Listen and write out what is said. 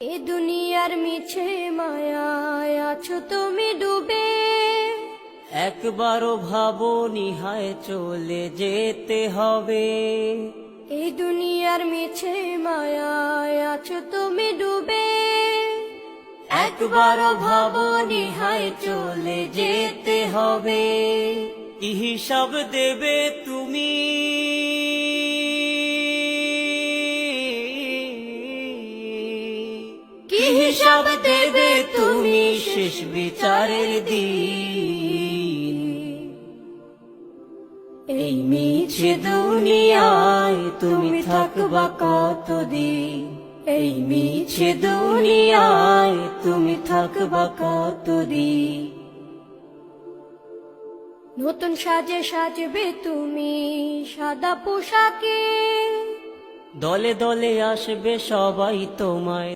এ দুনিয়ার মিছে মায়ায় আছো তুমি ডুবে, একবারও ভাবনি হায় চলে যেতে হবে। এই দুনিয়ার মিছে মায়ায় আছো তুমি ডুবে, একবারও ভাবনি হায় চলে যেতে হবে। কি হিসাব দেবে তুমি, কি হিসাব দেবে তুমি শেষ বিচারের দিন। এই মিছে দুনিয়ায় তুমি থাকবা কতদিন, এই মিছে দুনিয়ায় তুমি থাকবা কতদিন। নতুন সাজে সাজবে তুমি সাদা পোশাকে, দলে দলে আসবে সবাই তোমায়